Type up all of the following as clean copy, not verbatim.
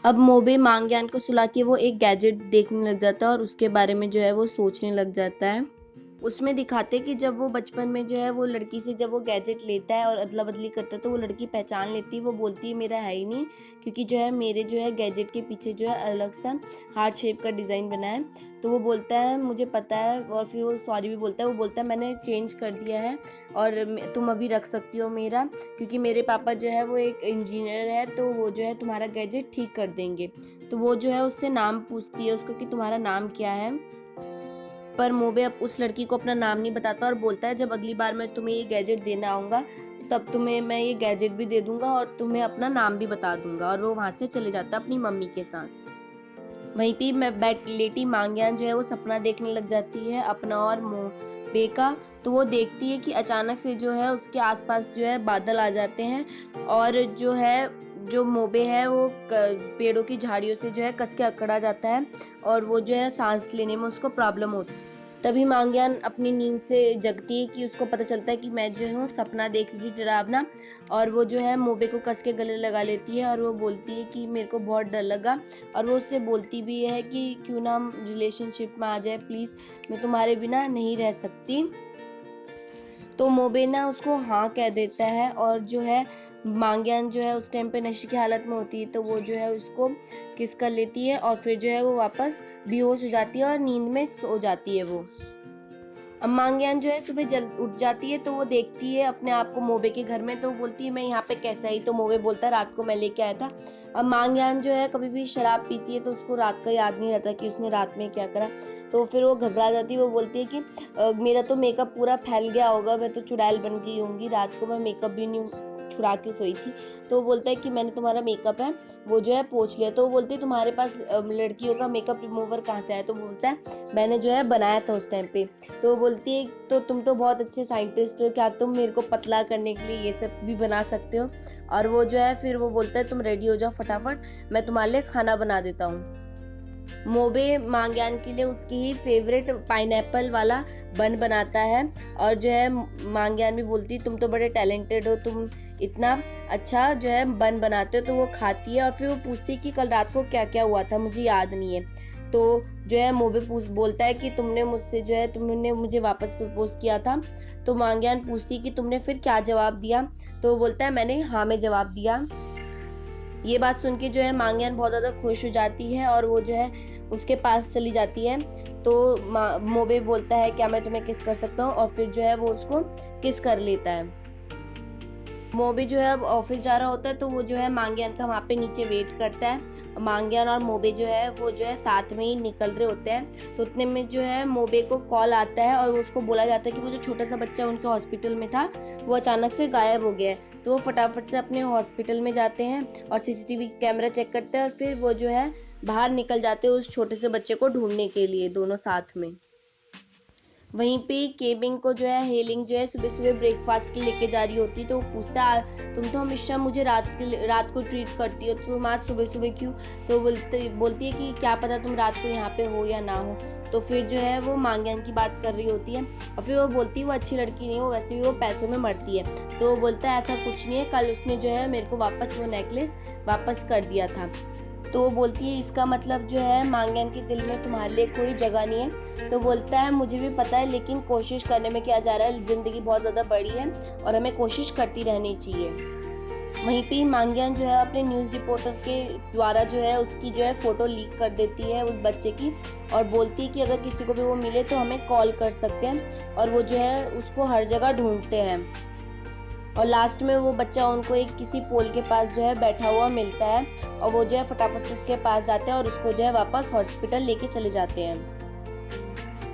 अब मोबे मांग्यान को सुला के वो एक गैजेट देखने लग जाता है और उसके बारे में जो है वो सोचने लग जाता है। उसमें दिखाते कि जब वो बचपन में जो है वो लड़की से जब वो गैजेट लेता है और अदला बदली करता है तो वो लड़की पहचान लेती है। वो बोलती है मेरा है ही नहीं, क्योंकि जो है मेरे जो है गैजेट के पीछे जो है अलग सा हार्ट शेप का डिज़ाइन बना है। तो वो बोलता है मुझे पता है, और फिर वो सॉरी भी बोलता है। वो बोलता है मैंने चेंज कर दिया है और तुम अभी रख सकती हो मेरा, क्योंकि मेरे पापा जो है वो एक इंजीनियर है, तो वो जो है तुम्हारा गैजेट ठीक कर देंगे। तो वो जो है उससे नाम पूछती है उसका कि तुम्हारा नाम क्या है। पर मोबे अब उस लड़की को अपना नाम नहीं बताता और बोलता है जब अगली बार मैं तुम्हें ये गैजेट देना आऊँगा तब तुम्हें मैं ये गैजेट भी दे दूंगा और तुम्हें अपना नाम भी बता दूंगा। और वो वहाँ से चले जाता है अपनी मम्मी के साथ। वहीं पे मैं बैठ लेटी मांग्यान जो है वो सपना देखने लग जाती है अपना और मोबे का। तो वो देखती है कि अचानक से जो है उसके आसपास जो है बादल आ जाते हैं और जो है जो मोबे है वो पेड़ों की झाड़ियों से जो है कस के अकड़ा जाता है और वो जो है सांस लेने में उसको प्रॉब्लम होती है। तभी मांग्यान अपनी नींद से जगती है कि उसको पता चलता है कि मैं जो हूँ सपना देख रही डरावना। और वो जो है मोबे को कस के गले लगा लेती है और वो बोलती है कि मेरे को बहुत डर लगा। और वो उससे बोलती भी है कि क्यों ना हम रिलेशनशिप में आ जाए प्लीज़, मैं तुम्हारे बिना नहीं रह सकती। तो मोबे ना उसको हाँ कह देता है और जो है मांग्यान जो है उस टाइम पे नशे की हालत में होती है, तो वो जो है उसको किस कर लेती है और फिर जो है वो वापस बेहोश हो जाती है और नींद में सो जाती है वो। अब मांग्यान जो है सुबह जल्द उठ जाती है तो वो देखती है अपने आप को मोबे के घर में। तो वो बोलती है मैं यहाँ पे कैसा ही। तो मोबे बोलता है रात को मैं लेके आया था। अब मांग्यान जो है कभी भी शराब पीती है तो उसको रात का याद नहीं रहता कि उसने रात में क्या करा। तो फिर वो घबरा जाती है। वो बोलती है कि मेरा तो मेकअप पूरा फैल गया होगा, मैं तो चुड़ैल बन गई होंगी, रात को मैं मेकअप भी नहीं छुड़ा के सोई थी। तो वो बोलता है कि मैंने तुम्हारा मेकअप है वो जो है पोंछ लिया। तो वो बोलती है तुम्हारे पास लड़कियों का मेकअप रिमूवर कहाँ से आया। तो बोलता है मैंने जो है बनाया था उस टाइम पे। तो वो बोलती है तो तुम तो बहुत अच्छे साइंटिस्ट हो, क्या तुम मेरे को पतला करने के लिए ये सब भी बना सकते हो। और वो जो है फिर वो बोलता है तुम रेडी हो जाओ फटाफट, मैं तुम्हारे लिए खाना बना देता हूँ। मोबे मांग्यान के लिए उसकी ही फेवरेट पाइनएप्पल वाला बन बनाता है। और जो है मांग्यान भी बोलती तुम तो बड़े टैलेंटेड हो, तुम इतना अच्छा जो है बन बनाते हो। तो वो खाती है और फिर वो पूछती है कि कल रात को क्या क्या हुआ था, मुझे याद नहीं है। तो जो है मोबे बोलता है कि तुमने मुझसे जो है तुमने मुझे वापस प्रपोज किया था। तो मांग्यान पूछती कि तुमने फिर क्या जवाब दिया। तो वो बोलता है मैंने हाँ में जवाब दिया। ये बात सुन के जो है मांग्यान बहुत ज़्यादा खुश हो जाती है और वो जो है उसके पास चली जाती है। तो मोबे बोलता है क्या मैं तुम्हें किस कर सकता हूँ, और फिर जो है वो उसको किस कर लेता है। मोबे जो है अब ऑफिस जा रहा होता है तो वो जो है मांग्यान का वहाँ पे नीचे वेट करता है। मांग्यान और मोबे जो है वो जो है साथ में ही निकल रहे होते हैं। तो उतने में जो है मोबे को कॉल आता है और उसको बोला जाता है कि वो जो छोटा सा बच्चा उनके हॉस्पिटल में था वो अचानक से गायब हो गया है। तो वो फटाफट से अपने हॉस्पिटल में जाते हैं और सीसीटीवी कैमरा चेक करते हैं और फिर वो जो है बाहर निकल जाते हैं उस छोटे से बच्चे को ढूंढने के लिए दोनों साथ में। वहीं पे केबिंग को जो है हेलिंग जो है सुबह सुबह ब्रेकफास्ट के लेके जा रही होती है। तो वो पूछता है तुम तो हमेशा मुझे रात को ट्रीट करती हो, तो तुम आज सुबह सुबह क्यों। तो बोलती है कि क्या पता तुम रात को यहाँ पे हो या ना हो। तो फिर जो है वो मांग्यान की बात कर रही होती है और फिर वो बोलती है वो अच्छी लड़की नहीं हो, वैसे भी वो पैसों में मरती है। तो वो बोलता है ऐसा कुछ नहीं है, कल उसने जो है मेरे को वापस वो नेकलेस वापस कर दिया था। तो वो बोलती है इसका मतलब जो है मांग्यान के दिल में तुम्हारे लिए कोई जगह नहीं है। तो बोलता है मुझे भी पता है, लेकिन कोशिश करने में क्या जा रहा है, ज़िंदगी बहुत ज़्यादा बड़ी है और हमें कोशिश करती रहनी चाहिए। वहीं पे मांग्यान जो है अपने न्यूज़ रिपोर्टर के द्वारा जो है उसकी जो है फ़ोटो लीक कर देती है उस बच्चे की और बोलती है कि अगर किसी को भी वो मिले तो हमें कॉल कर सकते हैं। और वो जो है उसको हर जगह ढूंढते हैं और लास्ट में वो बच्चा उनको एक किसी पोल के पास जो है बैठा हुआ मिलता है और वो जो है फटाफट से उसके पास जाते हैं और उसको जो है वापस हॉस्पिटल लेके चले जाते हैं।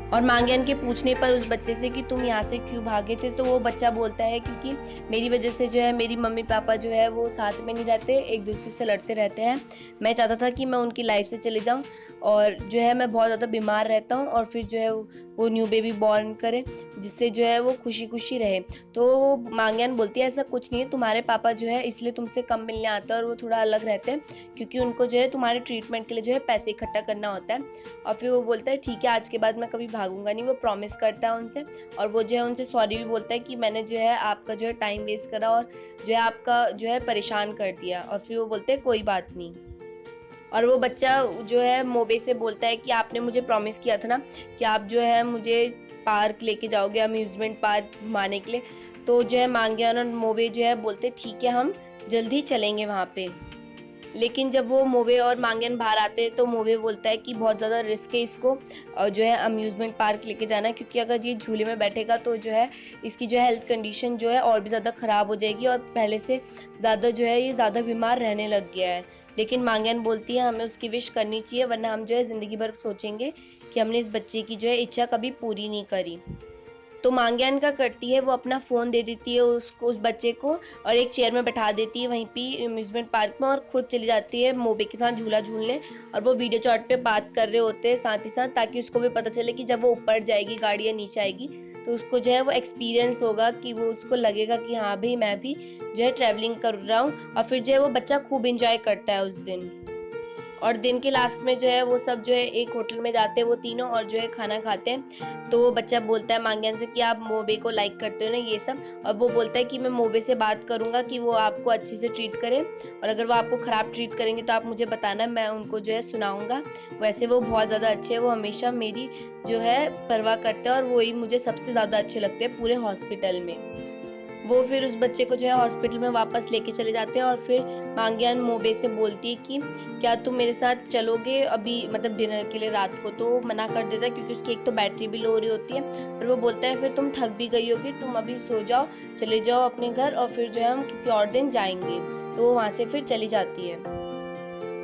और मांग्यान के पूछने पर उस बच्चे से कि तुम यहाँ से क्यों भागे थे, तो वो बच्चा बोलता है क्योंकि मेरी वजह से जो है मेरी मम्मी पापा जो है वो साथ में नहीं रहते, एक दूसरे से लड़ते रहते हैं। मैं चाहता था कि मैं उनकी लाइफ से चले जाऊँ और जो है मैं बहुत ज़्यादा बीमार रहता हूँ और फिर जो है वो न्यू बेबी बॉर्न करे जिससे जो है वो खुशी खुशी रहे। तो मांग्यान बोलती है ऐसा कुछ नहीं है, तुम्हारे पापा जो है इसलिए तुमसे कम मिलने आते हैं और वो थोड़ा अलग रहते हैं क्योंकि उनको जो है तुम्हारे ट्रीटमेंट के लिए जो है पैसे इकट्ठा करना होता है। और फिर वो बोलता है ठीक है आज के बाद मैं कभी भागूंगा नहीं, वो प्रॉमिस करता है उनसे। और वो जो है उनसे सॉरी भी बोलता है कि मैंने जो है आपका जो है टाइम वेस्ट करा और जो है आपका जो है परेशान कर दिया। और फिर वो बोलते हैं कोई बात नहीं। और वो बच्चा जो है मोबे से बोलता है कि आपने मुझे प्रॉमिस किया था ना कि आप जो है मुझे पार्क लेके जाओगे, अम्यूज़मेंट पार्क घुमाने के लिए। तो जो है मांग्यान और मोबे जो है बोलते ठीक है हम जल्दी चलेंगे वहाँ पे। लेकिन जब वो मोबे और मांग्यान बाहर आते हैं तो मोबे बोलता है कि बहुत ज़्यादा रिस्क है इसको और जो है अम्यूज़मेंट पार्क लेके जाना, क्योंकि अगर ये झूले में बैठेगा तो जो है इसकी जो है हेल्थ कंडीशन जो है और भी ज़्यादा ख़राब हो जाएगी और पहले से ज़्यादा जो है ये ज़्यादा बीमार रहने लग गया है। लेकिन मांग्यान बोलती है हमें उसकी विश करनी चाहिए, वरना हम जो है ज़िंदगी भर सोचेंगे कि हमने इस बच्चे की जो है इच्छा कभी पूरी नहीं करी। तो मांग्यान क्या करती है, वो अपना फ़ोन दे देती है उसको, उस बच्चे को, और एक चेयर में बैठा देती है वहीं पे अम्यूज़मेंट पार्क में, और खुद चली जाती है मोबे के साथ झूला झूलने। और वो वीडियो चैट पे बात कर रहे होते हैं साथ ही साथ, ताकि उसको भी पता चले कि जब वो ऊपर जाएगी गाड़ी या नीचे आएगी तो उसको जो है वो एक्सपीरियंस होगा, कि वो उसको लगेगा कि हाँ भाई मैं भी जो है ट्रैवलिंग कर रहा हूँ। और फिर जो है वो बच्चा खूब इंजॉय करता है उस दिन। और दिन के लास्ट में जो है वो सब जो है एक होटल में जाते हैं वो तीनों, और जो है खाना खाते हैं। तो वो बच्चा बोलता है मांग्यान से कि आप मोबे को लाइक करते हो ना ये सब, और वो बोलता है कि मैं मोबे से बात करूंगा कि वो आपको अच्छे से ट्रीट करें, और अगर वो आपको ख़राब ट्रीट करेंगे तो आप मुझे बताना, मैं उनको जो है सुनाऊंगा। वैसे वो बहुत ज़्यादा अच्छे हैं, वो हमेशा मेरी जो है परवाह करते हैं और वही मुझे सबसे ज़्यादा अच्छे लगते हैं पूरे हॉस्पिटल में। वो फिर उस बच्चे को जो है हॉस्पिटल में वापस लेके चले जाते हैं, और फिर मांग्यान मोबे से बोलती है कि क्या तुम मेरे साथ चलोगे अभी, मतलब डिनर के लिए रात को। तो मना कर देता है क्योंकि उसकी एक तो बैटरी भी लो हो रही होती है, और वो बोलता है फिर तुम थक भी गई होगी, तुम अभी सो जाओ, चले जाओ अपने घर, और फिर जो है हम किसी और दिन जाएंगे। तो वो वहाँ से फिर चली जाती है।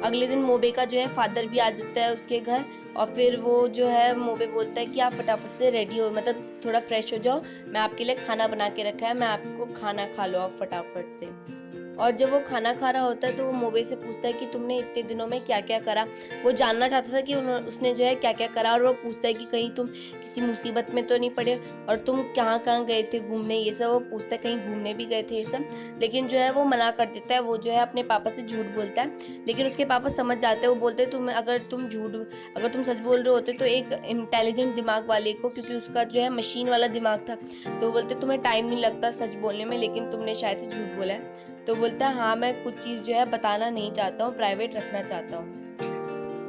अगले दिन मोबे का जो है फादर भी आ जाता है उसके घर, और फिर वो जो है मोबे बोलता है कि आप फटाफट से रेडी हो, मतलब थोड़ा फ्रेश हो जाओ, मैं आपके लिए खाना बना के रखा है, मैं आपको खाना खा लो आप फटाफट से। और जब वो खाना खा रहा होता है तो वो मोबे से पूछता है कि तुमने इतने दिनों में क्या क्या करा। वो जानना चाहता था कि उसने जो है क्या क्या करा, और वो पूछता है कि कहीं तुम किसी मुसीबत में तो नहीं पड़े, और तुम कहाँ कहाँ गए थे घूमने, ये सब वो पूछता है, कहीं घूमने भी गए थे ये सब। लेकिन जो है वो मना कर देता है, वो जो है अपने पापा से झूठ बोलता है। लेकिन उसके पापा समझ जाते हैं, वो बोलते हैं अगर तुम सच बोल रहे होते तो एक इंटेलिजेंट दिमाग वाले को, क्योंकि उसका जो है मशीन वाला दिमाग था, तो बोलते तुम्हें टाइम नहीं लगता सच बोलने में, लेकिन तुमने शायद से झूठ बोला है। तो बोलता है हाँ मैं कुछ चीज़ जो है बताना नहीं चाहता हूँ, प्राइवेट रखना चाहता हूँ।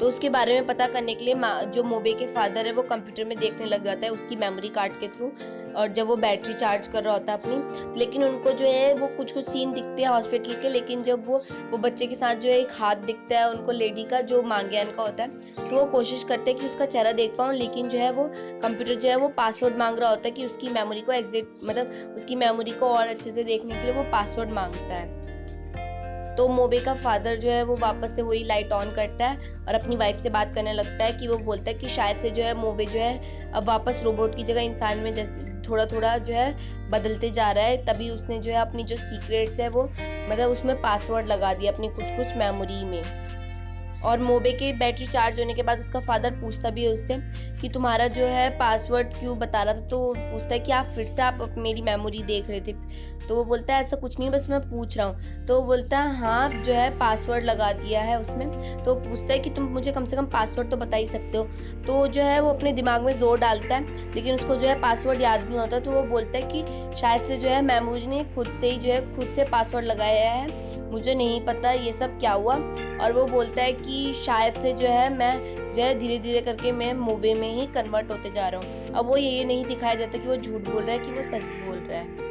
तो उसके बारे में पता करने के लिए जो मोबे के फादर है वो कंप्यूटर में देखने लग जाता है उसकी मेमोरी कार्ड के थ्रू, और जब वो बैटरी चार्ज कर रहा होता है अपनी। लेकिन उनको जो है वो कुछ कुछ सीन दिखते हैं हॉस्पिटल के, लेकिन जब वो बच्चे के साथ जो है एक हाथ दिखता है उनको लेडी का जो मांग्यान का होता है, तो वो कोशिश करते हैं कि उसका चेहरा देख पाऊँ, लेकिन जो है वो कंप्यूटर जो है वो पासवर्ड मांग रहा होता है कि उसकी मेमोरी को एग्जिट, मतलब उसकी मेमोरी को और अच्छे से देखने के लिए वो पासवर्ड मांगता है। तो मोबे का फादर जो है वो वापस से वही लाइट ऑन करता है और अपनी वाइफ से बात करने लगता है, कि वो बोलता है कि शायद से जो है मोबे जो है अब वापस रोबोट की जगह इंसान में जैसे थोड़ा थोड़ा जो है बदलते जा रहा है। तभी उसने जो है अपनी जो सीक्रेट्स है वो मतलब उसमें पासवर्ड लगा दिया अपनी कुछ कुछ मेमोरी में। और मोबे के बैटरी चार्ज होने के बाद उसका फादर पूछता भी है उससे कि तुम्हारा जो है पासवर्ड क्यों बता रहा था। तो पूछता है कि आप फिर से आप मेरी मेमोरी देख रहे थे। तो वो बोलता है ऐसा कुछ नहीं, बस मैं पूछ रहा हूँ। तो वो बोलता है हाँ जो है पासवर्ड लगा दिया है उसमें। तो पूछता है कि तुम मुझे कम से कम पासवर्ड तो बता ही सकते हो। तो जो है वो अपने दिमाग में जोर डालता है, लेकिन उसको जो है पासवर्ड याद नहीं होता। तो वो बोलता है कि शायद से जो है मेमोरी ने खुद से ही जो है खुद से पासवर्ड लगाया है, मुझे नहीं पता ये सब क्या हुआ। और वो बोलता है कि शायद से जो है मैं जो है धीरे धीरे करके मैं मोबे में ही कन्वर्ट होते जा रहा हूँ। अब वो ये नहीं दिखाया जाता कि वो झूठ बोल रहा है कि वो सच बोल रहा है।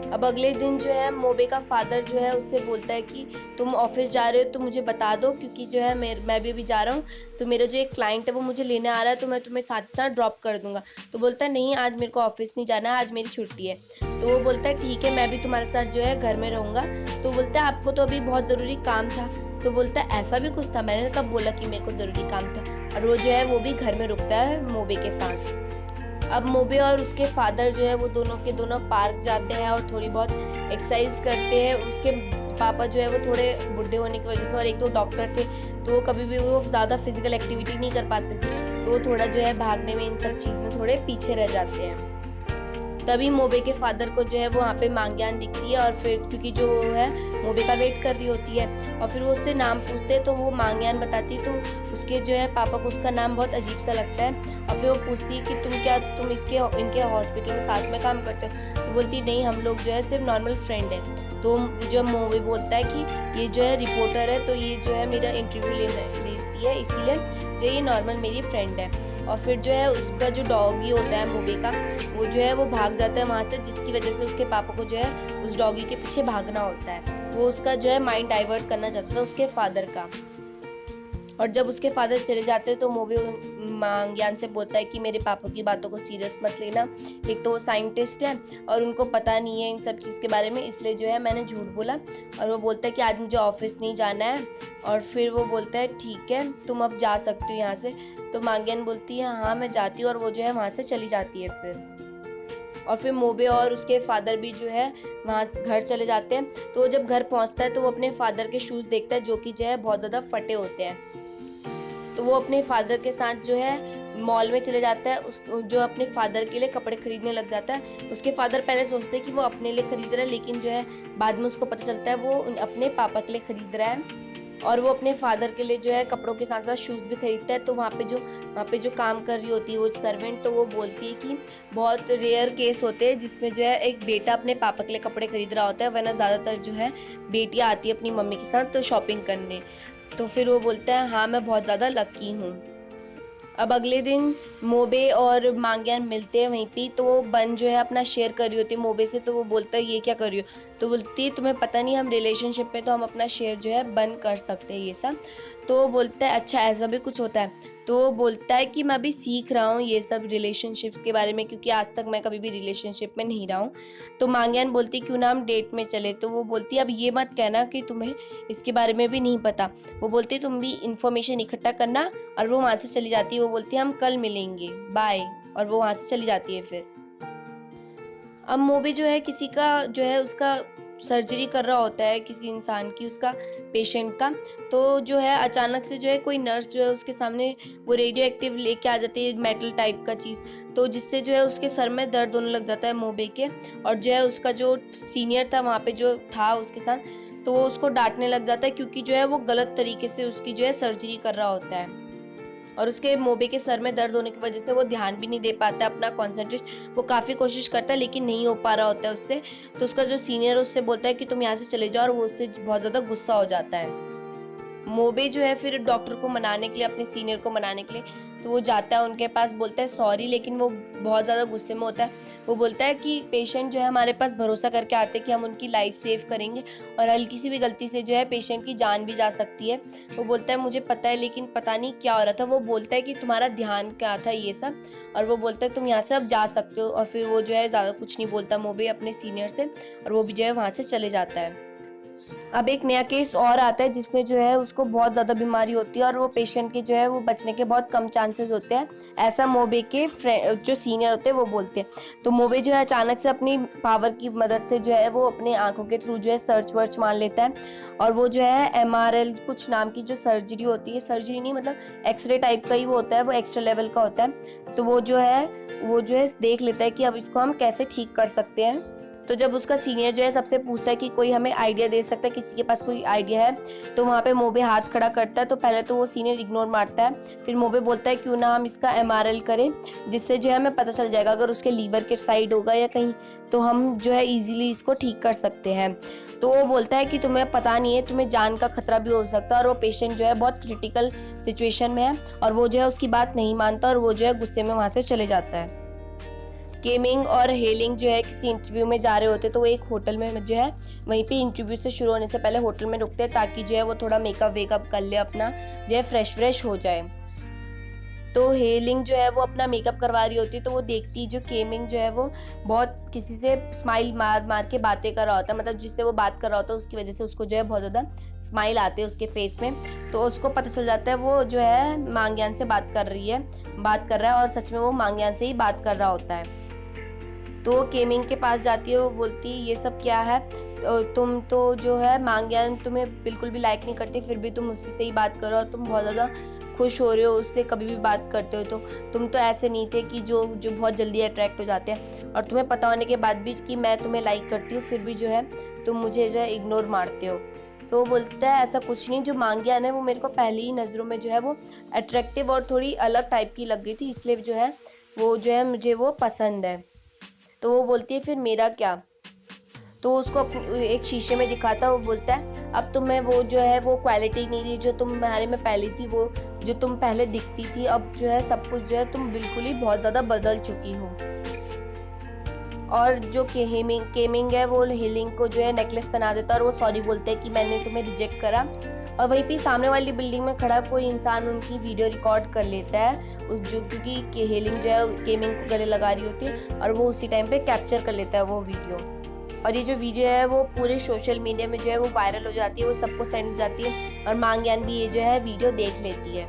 अब अगले दिन जो है मोबे का फादर जो है उससे बोलता है कि तुम ऑफिस जा रहे हो तो मुझे बता दो, क्योंकि जो है मैं भी अभी जा रहा हूँ, तो मेरा जो एक क्लाइंट है वो मुझे लेने आ रहा है, तो मैं तुम्हें साथ साथ ड्रॉप कर दूंगा। तो बोलता है नहीं आज मेरे को ऑफिस नहीं जाना है, आज मेरी छुट्टी है। तो वो बोलता है ठीक है मैं भी तुम्हारे साथ जो है घर में रहूँगा। तो बोलता है आपको तो अभी बहुत ज़रूरी काम था। तो बोलता है ऐसा भी कुछ था, मैंने कब बोला कि मेरे को ज़रूरी काम था। और वो जो है वो भी घर में रुकता है मोबे के साथ। अब मोबे और उसके फादर जो है वो दोनों के दोनों पार्क जाते हैं और थोड़ी बहुत एक्सरसाइज करते हैं। उसके पापा जो है वो थोड़े बुढ़े होने की वजह से, और एक तो डॉक्टर थे, तो वो कभी भी वो ज़्यादा फिजिकल एक्टिविटी नहीं कर पाते थे, तो वो थोड़ा जो है भागने में इन सब चीज़ में थोड़े पीछे रह जाते हैं। तभी मोबे के फादर को जो है वो वहाँ पे मांग्यान दिखती है, और फिर क्योंकि जो है मोबे का वेट कर रही होती है, और फिर वो उससे नाम पूछते हैं तो वो मांग्यान बताती है। तो उसके जो है पापा को उसका नाम बहुत अजीब सा लगता है, और फिर वो पूछती है कि तुम इनके हॉस्पिटल में साथ में काम करते हो। तो बोलती नहीं हम लोग जो है सिर्फ नॉर्मल फ्रेंड है। तो जो मोबे बोलता है कि ये जो है रिपोर्टर है, तो ये जो है मेरा इंटरव्यू लेती है, इसीलिए जो ये नॉर्मल मेरी फ्रेंड है। और फिर जो है उसका जो डॉगी होता है मोबे का, वो जो है वो भाग जाता है वहाँ से, जिसकी वजह से उसके पापा को जो है उस डॉगी के पीछे भागना होता है। वो उसका जो है माइंड डाइवर्ट करना चाहता था उसके फादर का। और जब उसके फादर चले जाते हैं तो मोबे मांग्यान से बोलता है कि मेरे पापा की बातों को सीरियस मत लेना, एक तो वो साइंटिस्ट है और उनको पता नहीं है इन सब चीज़ के बारे में, इसलिए जो है मैंने झूठ बोला। और वो बोलता है कि आज मुझे ऑफिस नहीं जाना है। और फिर वो बोलता है ठीक है तुम अब जा सकते हो यहाँ से। तो मांग्यान बोलती है हाँ मैं जाती हूँ, और वो जो है वहाँ से चली जाती है फिर। और फिर मोबे और उसके फादर भी जो है वहाँ घर चले जाते हैं। तो जब घर पहुँचता है तो वो अपने फादर के शूज़ देखता है जो कि जो है बहुत ज़्यादा फटे होते हैं। तो वो अपने फादर के साथ जो है मॉल में चले जाता है, उस जो अपने फादर के लिए कपड़े खरीदने लग जाता है। उसके फादर पहले सोचते हैं कि वो अपने लिए खरीद रहा है, लेकिन जो है बाद में उसको पता चलता है वो अपने पापा के लिए खरीद रहा है। और वो अपने फादर के लिए जो है कपड़ों के साथ साथ शूज़ भी खरीदता है। तो वहाँ पे जो काम कर रही होती है वो सर्वेंट, तो वो बोलती है कि बहुत रेयर केस होते हैं जिसमें जो है एक बेटा अपने पापा के लिए कपड़े खरीद रहा होता है, वरना ज़्यादातर जो है बेटियाँ आती है अपनी मम्मी के साथ तो शॉपिंग करने। तो फिर वो बोलता है हाँ मैं बहुत ज़्यादा लकी हूँ। अब अगले दिन मोबे और मांग्यान मिलते हैं वहीं पे। तो वो बन जो है अपना शेयर कर रही होती है मोबे से। तो वो बोलता है ये क्या कर रही हो? तो बोलती है तुम्हें पता नहीं हम रिलेशनशिप में तो हम अपना शेयर जो है बंद कर सकते हैं ये सब। तो वो बोलता है अच्छा ऐसा भी कुछ होता है? तो वो बोलता है कि मैं अभी सीख रहा हूँ ये सब रिलेशनशिप्स के बारे में, क्योंकि आज तक मैं कभी भी रिलेशनशिप में नहीं रहा हूँ। तो मांग्यान बोलती क्यों ना हम डेट में चले। तो वो बोलती अब ये मत कहना कि तुम्हें इसके बारे में भी नहीं पता। वो बोलती तुम भी इंफॉर्मेशन इकट्ठा करना। और वो वहाँ से चली जाती है। वो बोलती है हम कल मिलेंगे, बाय। और वो वहाँ से चली जाती है फिर। अब मोबे जो है किसी का जो है उसका सर्जरी कर रहा होता है, किसी इंसान की, उसका पेशेंट का। तो जो है अचानक से जो है कोई नर्स जो है उसके सामने वो रेडियो एक्टिव लेके आ जाती है, मेटल टाइप का चीज़। तो जिससे जो है उसके सर में दर्द होने लग जाता है मोबे के। और जो है उसका जो सीनियर था वहाँ पे जो था उसके साथ, तो वो उसको डांटने लग जाता है, क्योंकि जो है वो गलत तरीके से उसकी जो है सर्जरी कर रहा होता है। और उसके मोबे के सर में दर्द होने की वजह से वो ध्यान भी नहीं दे पाता है अपना कॉन्सेंट्रेट। वो काफ़ी कोशिश करता है लेकिन नहीं हो पा रहा होता है उससे। तो उसका जो सीनियर है उससे बोलता है कि तुम यहाँ से चले जाओ, और वो उससे बहुत ज़्यादा गुस्सा हो जाता है। मोबे जो है फिर डॉक्टर को मनाने के लिए, अपने सीनियर को मनाने के लिए, तो वो जाता है उनके पास, बोलता है सॉरी, लेकिन वो बहुत ज़्यादा गुस्से में होता है। वो बोलता है कि पेशेंट जो है हमारे पास भरोसा करके आते हैं कि हम उनकी लाइफ सेव करेंगे, और हल्की सी भी गलती से जो है पेशेंट की जान भी जा सकती है। वो बोलता है मुझे पता है, लेकिन पता नहीं क्या हो रहा था। वो बोलता है कि तुम्हारा ध्यान क्या था ये सब। और वो बोलता है तुम यहाँ से अब जा सकते हो। और फिर वो जो है ज़्यादा कुछ नहीं बोलता मोबे अपने सीनियर से, और वो भी जो है वहाँ से चले जाता है। अब एक नया केस और आता है जिसमें जो है उसको बहुत ज़्यादा बीमारी होती है, और वो पेशेंट के जो है वो बचने के बहुत कम चांसेस होते हैं, ऐसा मोबे के फ्रेंड जो सीनियर होते हैं वो बोलते हैं। तो मोबे जो है अचानक से अपनी पावर की मदद से जो है वो अपनी आंखों के थ्रू जो है सर्च वर्च मान लेता है। और वो जो है MRL कुछ नाम की जो सर्जरी होती है, सर्जरी नहीं मतलब एक्सरे टाइप का ही वो होता है, वो एक्स्ट्रा लेवल का होता है। तो वो जो है देख लेता है कि अब इसको हम कैसे ठीक कर सकते हैं। तो जब उसका सीनियर जो है सबसे पूछता है कि कोई हमें आइडिया दे सकता है, किसी के पास कोई आइडिया है, तो वहाँ पे मोबे हाथ खड़ा करता है। तो पहले तो वो सीनियर इग्नोर मारता है, फिर मोबे बोलता है क्यों ना हम इसका MRL करें, जिससे जो है हमें पता चल जाएगा अगर उसके लीवर के साइड होगा या कहीं, तो हम जो है ईजिली इसको ठीक कर सकते हैं। तो वो बोलता है कि तुम्हें पता नहीं है, तुम्हें जान का खतरा भी हो सकता है, और वो पेशेंट जो है बहुत क्रिटिकल सिचुएशन में है। और वो जो है उसकी बात नहीं मानता, और वो जो है गुस्से में वहाँ से चले जाता है। केमिंग और हेलिंग जो है किसी इंटरव्यू में जा रहे होते, तो वो एक होटल में जो है वहीं पे इंटरव्यू से शुरू होने से पहले होटल में रुकते हैं, ताकि जो है वो थोड़ा मेकअप वेकअप कर ले, अपना जो है फ्रेश हो जाए। तो हेलिंग जो है वो अपना मेकअप करवा रही होती है। तो वो देखती जो केमिंग जो है वो बहुत किसी से स्माइल मार मार के बातें कर रहा होता है, मतलब जिससे वो बात कर रहा होता है उसकी वजह से उसको जो है बहुत ज़्यादा स्माइल आते हैं उसके फेस में। तो उसको पता चल जाता है वो जो है मांग्यान से बात कर रहा है, और सच में वो मांग्यान से ही बात कर रहा होता है। तो केमिंग के पास जाती है, वो बोलती है ये सब क्या है, तो तुम तो जो है मांग्यान तुम्हें बिल्कुल भी लाइक नहीं करती, फिर भी तुम उससे ही बात करो, और तुम बहुत ज़्यादा खुश हो रहे हो उससे कभी भी बात करते हो। तो तुम तो ऐसे नहीं थे कि जो बहुत जल्दी अट्रैक्ट हो जाते हैं, और तुम्हें पता होने के बाद भी कि मैं तुम्हें लाइक करती हूँ, फिर भी जो है तुम मुझे जो है इग्नोर मारते हो। तो वो बोलता है ऐसा कुछ नहीं, जो मांग्यान है वो मेरे को पहली ही नज़रों में जो है वो अट्रैक्टिव और थोड़ी अलग टाइप की लग गई थी, इसलिए जो है वो जो है मुझे वो पसंद है। तो वो बोलती है फिर मेरा क्या? तो उसको एक शीशे में दिखाता है, वो बोलता है अब तुम्हें वो जो है वो क्वालिटी नहीं रही जो तुम्हारे में पहले थी, वो जो तुम पहले दिखती थी, अब जो है सब कुछ जो है तुम बिल्कुल ही बहुत ज़्यादा बदल चुकी हो। और जो केमिंग है वो हीलिंग को जो है नेकलेस पहना देता है और वो सॉरी बोलते हैं कि मैंने तुम्हें रिजेक्ट करा। और वहीं पे सामने वाली बिल्डिंग में खड़ा कोई इंसान उनकी वीडियो रिकॉर्ड कर लेता है उस जो क्योंकि हीलिंग जो है केमिंग को गले लगा रही होती है और वो उसी टाइम पे कैप्चर कर लेता है वो वीडियो। और ये जो वीडियो है वो पूरे सोशल मीडिया में जो है वो वायरल हो जाती है, वो सबको सेंड हो जाती है और मांगयान भी ये जो है वीडियो देख लेती है।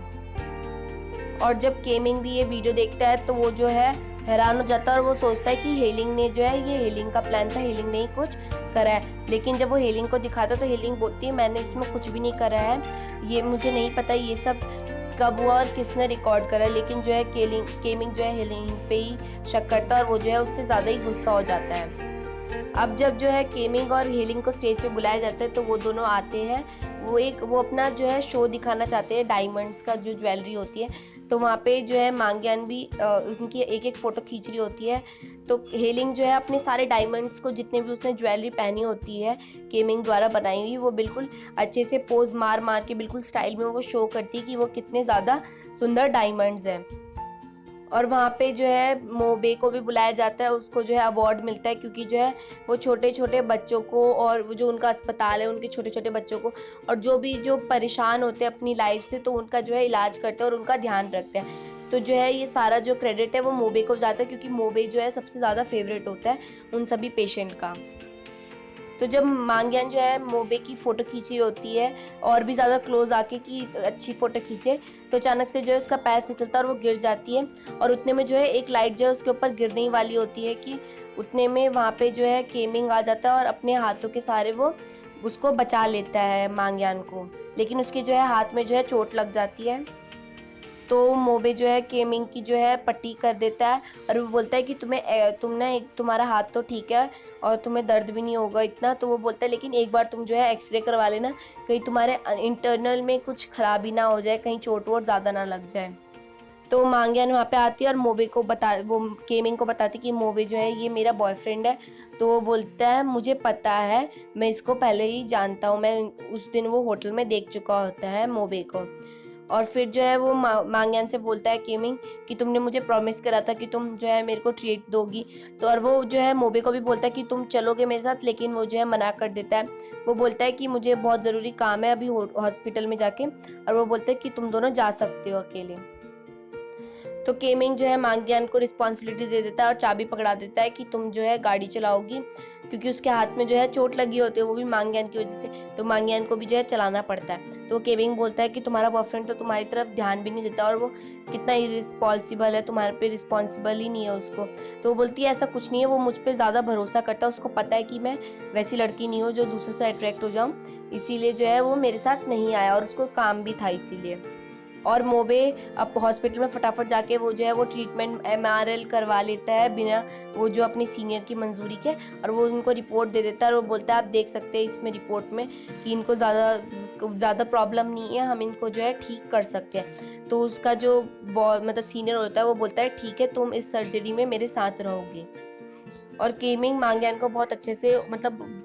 और जब केमिंग भी ये वीडियो देखता है तो वो जो है हैरान हो जाता है और वो सोचता है कि हीलिंग ने जो है ये हीलिंग का प्लान था, हीलिंग ने ही कुछ करा है। लेकिन जब वो हीलिंग को दिखाता है तो हीलिंग बोलती है मैंने इसमें कुछ भी नहीं करा है, ये मुझे नहीं पता ये सब कब हुआ और किसने रिकॉर्ड करा। लेकिन जो है केमिंग जो है हीलिंग पे ही शक करता है और वो जो है उससे ज़्यादा ही गुस्सा हो जाता है। अब जब जो है केमिंग और हीलिंग को स्टेज पे बुलाया जाता है तो वो दोनों आते हैं, वो अपना जो है शो दिखाना चाहते हैं, डायमंड्स का जो ज्वेलरी होती है। तो वहाँ पे जो है मांगयान भी उनकी एक एक फ़ोटो खींच रही होती है। तो हीलिंग जो है अपने सारे डायमंड्स को जितने भी उसने ज्वेलरी पहनी होती है केमिंग द्वारा बनाई हुई, वो बिल्कुल अच्छे से पोज मार मार के बिल्कुल स्टाइल में वो शो करती है कि वो कितने ज़्यादा सुंदर डायमंड्स हैं। और वहाँ पे जो है मोबे को भी बुलाया जाता है, उसको जो है अवार्ड मिलता है क्योंकि जो है वो छोटे छोटे बच्चों को और वो जो उनका अस्पताल है उनके छोटे छोटे बच्चों को और जो भी जो परेशान होते हैं अपनी लाइफ से तो उनका जो है इलाज करते हैं और उनका ध्यान रखते हैं। तो जो है ये सारा जो क्रेडिट है वो मोबे को जाता है क्योंकि मोबे जो है सबसे ज़्यादा फेवरेट होता है उन सभी पेशेंट का। तो जब मांगयान जो है मोबे की फ़ोटो खींची होती है और भी ज़्यादा क्लोज आके कि अच्छी फ़ोटो खींचे, तो अचानक से जो है उसका पैर फिसलता है और वो गिर जाती है। और उतने में जो है एक लाइट जो है उसके ऊपर गिरने वाली होती है कि उतने में वहाँ पे जो है केमिंग आ जाता है और अपने हाथों के सहारे वो उसको बचा लेता है मांगयान को। लेकिन उसके जो है हाथ में जो है चोट लग जाती है। तो मोबे जो है केमिंग की जो है पट्टी कर देता है और वो बोलता है कि तुम्हारा हाथ तो ठीक है और तुम्हें दर्द भी नहीं होगा इतना। तो वो बोलता है लेकिन एक बार तुम जो है एक्सरे करवा लेना, कहीं तुम्हारे इंटरनल में कुछ खराबी ना हो जाए, कहीं चोट वोट ज़्यादा ना लग जाए। तो मांगयान वहाँ पे आती है और वो केमिंग को बताती कि मोबे जो है ये मेरा बॉयफ्रेंड है। तो वो बोलता है मुझे पता है, मैं इसको पहले ही जानता हूँ, मैं उस दिन वो होटल में देख चुका होता है मोबे को। और फिर जो है वो मांगयान से बोलता है केमिंग कि तुमने मुझे प्रॉमिस करा था कि तुम जो है मेरे को ट्रीट दोगी। तो और वो जो है मोबे को भी बोलता है कि तुम चलोगे मेरे साथ, लेकिन वो जो है मना कर देता है। वो बोलता है कि मुझे बहुत ज़रूरी काम है अभी हॉस्पिटल में जाके, और वो बोलता है कि तुम दोनों जा सकते हो अकेले। तो केमिंग जो है मांगयान को रिस्पॉन्सिबिलिटी दे देता है और चाबी पकड़ा देता है कि तुम जो है गाड़ी चलाओगी, क्योंकि उसके हाथ में जो है चोट लगी होती है वो भी मांगयान की वजह से। तो मांगयान को भी जो है चलाना पड़ता है। तो केमिंग बोलता है कि तुम्हारा बॉयफ्रेंड तो तुम्हारी तरफ ध्यान भी नहीं देता और वो कितना इरिस्पॉन्सिबल है, तुम्हारे पे रिस्पॉन्सिबल ही नहीं है उसको। तो वो बोलती है ऐसा कुछ नहीं है, वो मुझ पर ज़्यादा भरोसा करता है, उसको पता है कि मैं वैसी लड़की नहीं हूँ जो दूसरों से अट्रैक्ट हो जाऊँ, इसीलिए जो है वो मेरे साथ नहीं आया और उसको काम भी था इसीलिए। और मोबे अब हॉस्पिटल में फटाफट जाके वो जो है वो ट्रीटमेंट MRL करवा लेता है बिना वो जो अपनी सीनियर की मंजूरी के, और वो उनको रिपोर्ट दे देता है। और वो बोलता है आप देख सकते हैं इसमें रिपोर्ट में कि इनको ज़्यादा प्रॉब्लम नहीं है, हम इनको जो है ठीक कर सकते हैं। तो उसका जो मतलब सीनियर होता है वो बोलता है ठीक है तुम इस सर्जरी में मेरे साथ रहोगी। और केमिंग मांगयान को बहुत अच्छे से मतलब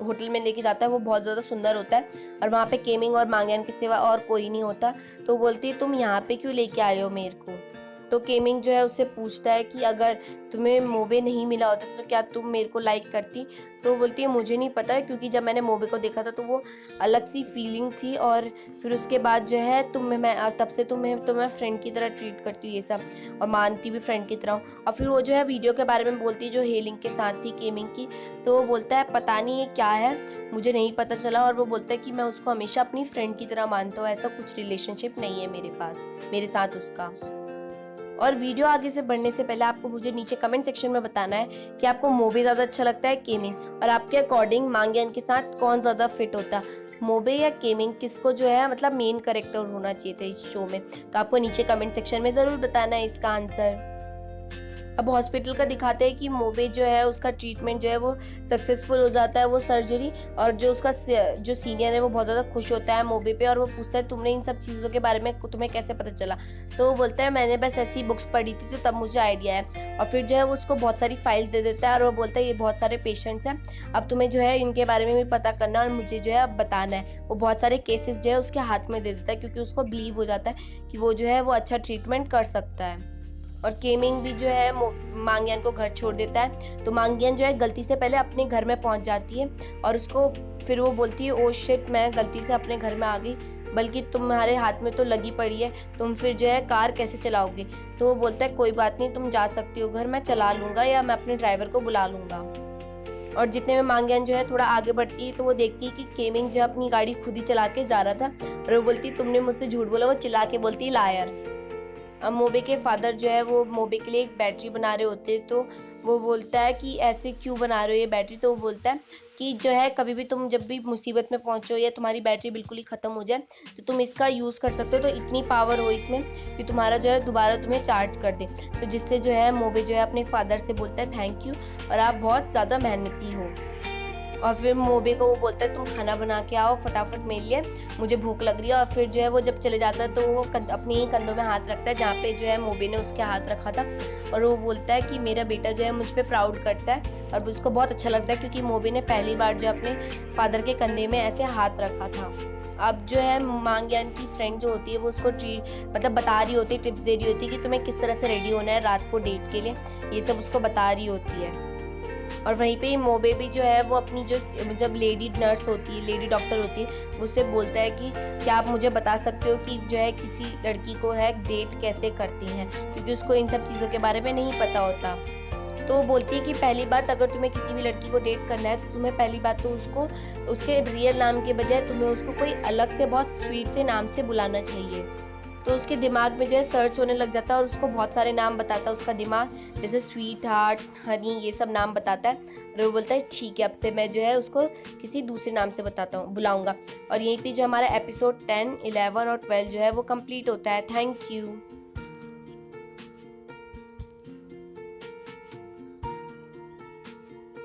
होटल में लेके जाता है, वो बहुत ज़्यादा सुंदर होता है और वहाँ पे केमिंग और मांगयान के सिवा और कोई नहीं होता। तो बोलती है तुम यहाँ पे क्यों लेके आए हो मेरे को। तो केमिंग जो है उससे पूछता है कि अगर तुम्हें मोबे नहीं मिला होता तो क्या तुम मेरे को लाइक करती। तो वो बोलती है मुझे नहीं पता, क्योंकि जब मैंने मोबे को देखा था तो वो अलग सी फीलिंग थी, और फिर उसके बाद जो है तब से मैं फ्रेंड की तरह ट्रीट करती हूँ ये सब, और मानती भी फ्रेंड की तरह हूँ। और फिर वो जो है वीडियो के बारे में बोलती है जो हीलिंग के साथ थी केमिंग की। तो वो बोलता है पता नहीं ये क्या है, मुझे नहीं पता चला। और वो बोलता है कि मैं उसको हमेशा अपनी फ्रेंड की तरह मानता हूँ, ऐसा कुछ रिलेशनशिप नहीं है मेरे साथ उसका। और वीडियो आगे से बढ़ने से पहले आपको मुझे नीचे कमेंट सेक्शन में बताना है कि आपको मोबे ज़्यादा अच्छा लगता है केमिंग, और आपके अकॉर्डिंग मांगयान के साथ कौन ज़्यादा फिट होता, मोबे या केमिंग, किसको जो है मतलब मेन कैरेक्टर होना चाहिए था इस शो में। तो आपको नीचे कमेंट सेक्शन में ज़रूर बताना है इसका आंसर। अब हॉस्पिटल का दिखाते हैं कि मोबे जो है उसका ट्रीटमेंट जो है वो सक्सेसफुल हो जाता है, वो सर्जरी, और जो उसका जो सीनियर है वो बहुत ज़्यादा खुश होता है मोबे पे, और वो पूछता है तुमने इन सब चीज़ों के बारे में तुम्हें कैसे पता चला। तो वो बोलता है मैंने बस ऐसी बुक्स पढ़ी थी तो तब मुझे आइडिया है। और फिर जो है वो उसको बहुत सारी फाइल्स दे देता है और वो बोलता है ये बहुत सारे पेशेंट्स हैं, अब तुम्हें जो है इनके बारे में भी पता करना और मुझे जो है अब बताना है। वो बहुत सारे केसेस जो है उसके हाथ में दे देता है क्योंकि उसको बिलीव हो जाता है कि वो जो है वो अच्छा ट्रीटमेंट कर सकता है। और केमिंग भी जो है मांगियान को घर छोड़ देता है। तो मांगियान जो है गलती से पहले अपने घर में पहुंच जाती है और उसको फिर वो बोलती है ओ शिट, मैं गलती से अपने घर में आ गई, बल्कि तुम्हारे हाथ में तो लगी पड़ी है, तुम फिर जो है कार कैसे चलाओगे। तो वो बोलता है कोई बात नहीं, तुम जा सकती हो घर, मैं चला लूँगा या मैं अपने ड्राइवर को बुला लूँगा। और जितने में मांगियान जो है थोड़ा आगे बढ़ती है तो वो देखती है कि केमिंग जो अपनी गाड़ी खुद ही चला के जा रहा था, और वो बोलती तुमने मुझसे झूठ बोला। वो चिल्ला के बोलती है लायर। अब मोबे के फादर जो है वो मोबे के लिए एक बैटरी बना रहे होते हैं, तो वो बोलता है कि ऐसे क्यों बना रहे हो ये बैटरी। तो वो बोलता है कि जो है कभी भी तुम जब भी मुसीबत में पहुंचो या तुम्हारी बैटरी बिल्कुल ही ख़त्म हो जाए तो तुम इसका यूज़ कर सकते हो, तो इतनी पावर हो इसमें कि तुम्हारा जो है दोबारा तुम्हें चार्ज कर दे। तो जिससे जो है मोबे जो है अपने फादर से बोलता है थैंक यू, और आप बहुत ज़्यादा मेहनती हो। और फिर मोबे को वो बोलता है तुम खाना बना के आओ फटाफट मेरे लिए, मुझे भूख लग रही है। और फिर जो है वो जब चले जाता है तो वो अपने ही कंधों में हाथ रखता है जहाँ पे जो है मोबे ने उसके हाथ रखा था, और वो बोलता है कि मेरा बेटा जो है मुझ पे प्राउड करता है। और उसको बहुत अच्छा लगता है क्योंकि मोबे ने पहली बार जो अपने फादर के कंधे में ऐसे हाथ रखा था। अब जो है मांगियान की फ्रेंड जो होती है वो उसको मतलब बता रही होती है, टिप्स दे रही होती है कि तुम्हें किस तरह से रेडी होना है रात को डेट के लिए, ये सब उसको बता रही होती है। और वहीं पे ही मोबे भी जो है वो अपनी जो जब लेडी नर्स होती है, लेडी डॉक्टर होती है, उससे बोलता है कि क्या आप मुझे बता सकते हो कि जो है किसी लड़की को है डेट कैसे करती हैं, क्योंकि उसको इन सब चीज़ों के बारे में नहीं पता होता। तो वो बोलती है कि पहली बात अगर तुम्हें किसी भी लड़की को डेट करना है तो तुम्हें पहली बात तो उसको उसके रियल नाम के बजाय तुम्हें उसको कोई अलग से बहुत स्वीट से नाम से बुलाना चाहिए। तो उसके दिमाग में जो है सर्च होने लग जाता है और उसको बहुत सारे नाम बताता है उसका दिमाग, जैसे स्वीट हार्ट, हनी, ये सब नाम बताता है। और वो बोलता है ठीक है अब से मैं जो है उसको किसी दूसरे नाम से बुलाऊंगा। और यहीं पे जो हमारा एपिसोड 10, 11 और 12 जो है वो कंप्लीट होता है। Thank you.